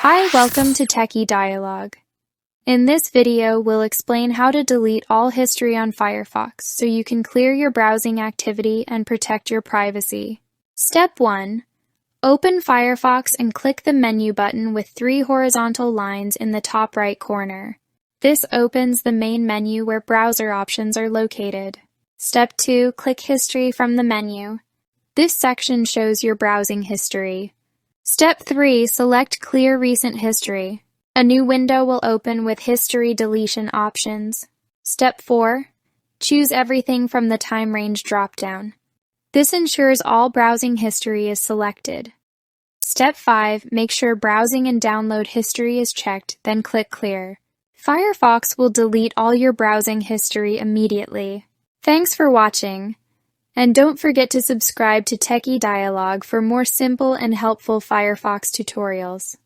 Hi, welcome to Techie Dialogue. In this video, we'll explain how to delete all history on Firefox so you can clear your browsing activity and protect your privacy. Step 1. Open Firefox and click the menu button with 3 horizontal lines in the top right corner. This opens the main menu where browser options are located. Step 2. Click History from the menu. This section shows your browsing history. Step 3. Select Clear Recent History. A new window will open with history deletion options. Step 4. Choose everything from the time range dropdown. This ensures all browsing history is selected. Step 5. Make sure browsing and download history is checked, then click Clear. Firefox will delete all your browsing history immediately. Thanks for watching. And don't forget to subscribe to Techie Dialogue for more simple and helpful Firefox tutorials.